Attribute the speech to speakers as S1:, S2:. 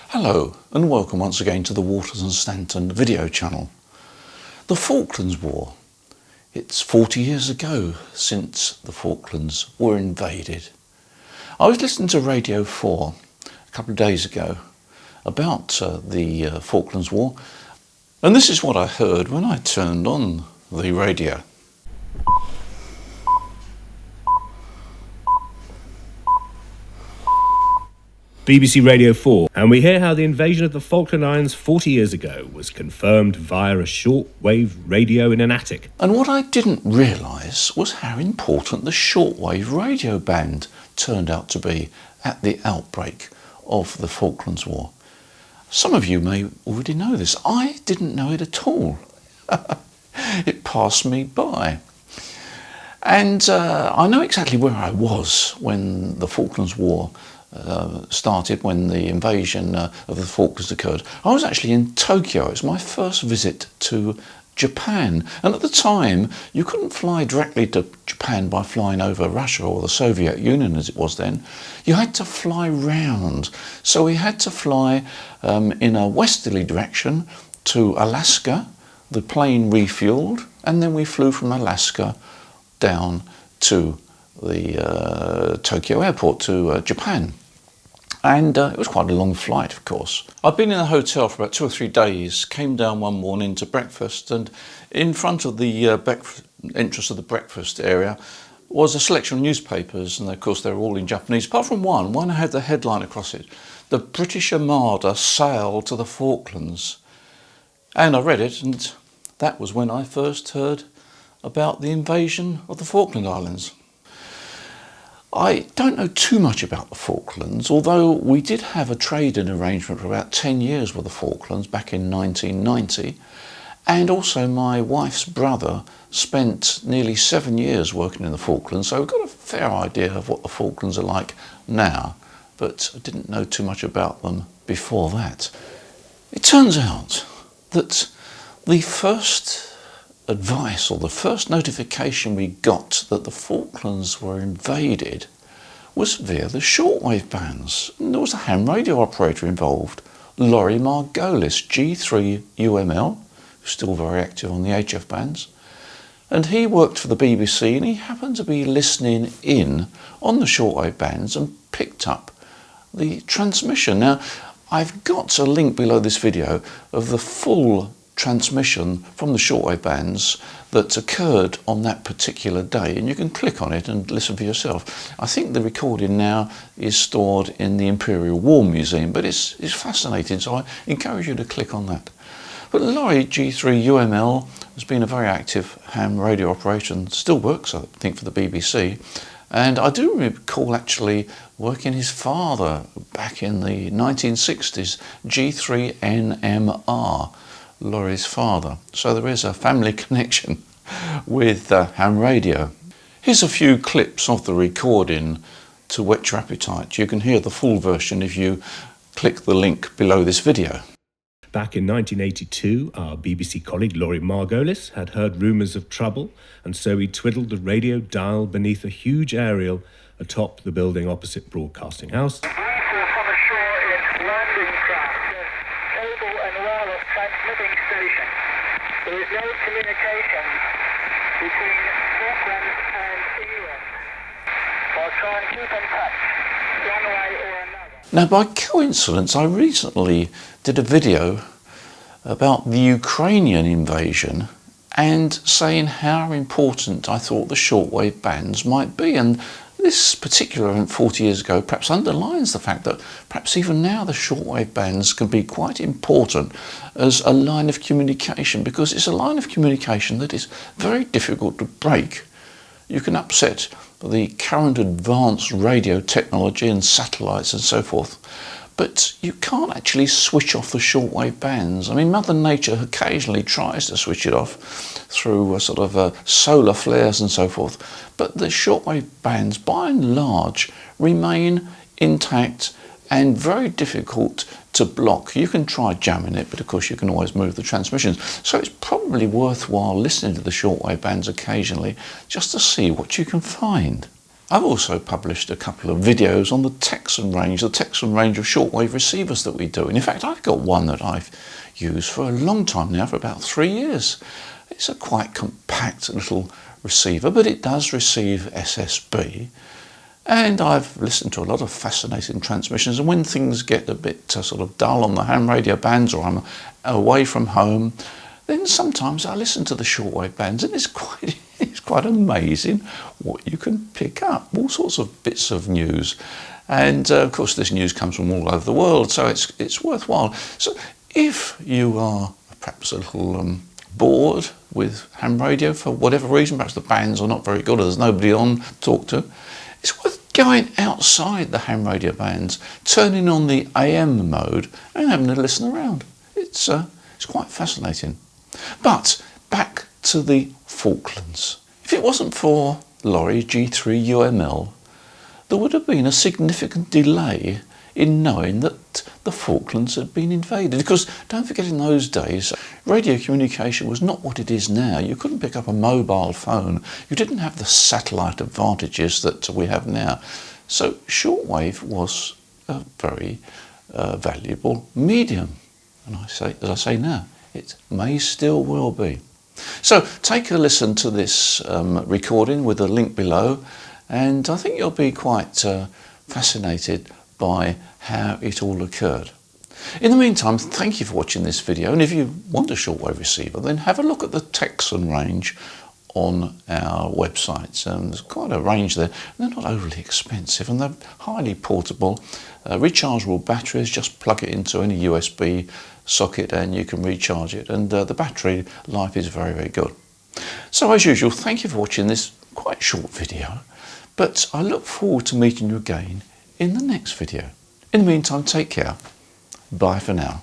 S1: Hello and welcome once again to the Waters and Stanton video channel. The Falklands War. It's 40 years ago since the Falklands were invaded. I was listening to Radio 4 a couple of days ago about the Falklands War, and this is what I heard when I turned on the radio.
S2: BBC Radio 4, and we hear how the invasion of the Falkland Islands 40 years ago was confirmed via a shortwave radio in an attic.
S1: And what I didn't realise was how important the shortwave radio band turned out to be at the outbreak of the Falklands War. Some of you may already know this. I didn't know it at all. It passed me by. And I know exactly where I was when the Falklands War started, when the invasion of the Falklands occurred. I was actually in Tokyo. It was my first visit to Japan, and at the time you couldn't fly directly to Japan by flying over Russia or the Soviet Union as it was then. You had to fly round, so we had to fly in a westerly direction to Alaska. The plane refueled, and then we flew from Alaska down to the Tokyo airport to Japan. And it was quite a long flight, of course. I'd been in a hotel for about 2 or 3 days, came down one morning to breakfast, and in front of the entrance of the breakfast area was a selection of newspapers, and of course they were all in Japanese, apart from one. One had the headline across it: "The British Armada sailed to the Falklands." And I read it, and that was when I first heard about the invasion of the Falkland Islands. I don't know too much about the Falklands, although we did have a trading arrangement for about 10 years with the Falklands back in 1990, and also my wife's brother spent nearly 7 years working in the Falklands, so we've got a fair idea of what the Falklands are like now, but I didn't know too much about them before that. It turns out that the first advice, or the first notification we got that the Falklands were invaded, was via the shortwave bands. And there was a ham radio operator involved, Laurie Margolis, G3UML, who's still very active on the HF bands, and he worked for the BBC, and he happened to be listening in on the shortwave bands and picked up the transmission. Now, I've got a link below this video of the full transmission from the shortwave bands that occurred on that particular day, and you can click on it and listen for yourself. I think the recording now is stored in the Imperial War Museum, but it's fascinating, so I encourage you to click on that. But Laurie, G3UML, has been a very active ham radio operator and still works, I think, for the BBC. And I do recall actually working his father back in the 1960s, G3NMR, Laurie's father. So there is a family connection with ham radio. Here's a few clips of the recording to whet your appetite. You can hear the full version if you click the link below this video.
S2: Back in 1982, our BBC colleague Laurie Margolis had heard rumours of trouble, and so he twiddled the radio dial beneath a huge aerial atop the building opposite Broadcasting House.
S3: There is no communication between Falklands and England. I'll try and keep in touch one way or another.
S1: Now, by coincidence, I recently did a video about the Ukrainian invasion and saying how important I thought the shortwave bands might be. And this particular event 40 years ago perhaps underlines the fact that perhaps even now the shortwave bands can be quite important as a line of communication, because it's a line of communication that is very difficult to break. You can upset the current advanced radio technology and satellites and so forth, but you can't actually switch off the shortwave bands. I mean, Mother Nature occasionally tries to switch it off through solar flares and so forth, but the shortwave bands, by and large, remain intact and very difficult to block. You can try jamming it, but of course you can always move the transmissions. So it's probably worthwhile listening to the shortwave bands occasionally just to see what you can find. I've also published a couple of videos on the Texan range of shortwave receivers that we do. And in fact, I've got one that I've used for a long time now, for about 3 years. It's a quite compact little receiver, but it does receive SSB. And I've listened to a lot of fascinating transmissions, and when things get a bit dull on the ham radio bands, or I'm away from home, then sometimes I listen to the shortwave bands, and it's quite amazing what you can pick up, all sorts of bits of news. And of course this news comes from all over the world, so it's worthwhile. So if you are perhaps a little bored with ham radio for whatever reason, perhaps the bands are not very good or there's nobody on to talk to, it's worth going outside the ham radio bands, turning on the AM mode and having a listen around. It's quite fascinating. But back to the Falklands. If it wasn't for Lorry G3UML, there would have been a significant delay in knowing that the Falklands had been invaded. Because don't forget, in those days, radio communication was not what it is now. You couldn't pick up a mobile phone. You didn't have the satellite advantages that we have now. So shortwave was a very valuable medium. And as I say now, it may still well be. So take a listen to this recording with the link below, and I think you'll be quite fascinated by how it all occurred. In the meantime, thank you for watching this video, and if you want a shortwave receiver, then have a look at the Texan range on our website. There's quite a range there. They're not overly expensive, and they're highly portable. Rechargeable batteries, just plug it into any USB socket and you can recharge it, and the battery life is very, very good. So as usual, thank you for watching this quite short video, but I look forward to meeting you again in the next video. In the meantime, take care. Bye for now.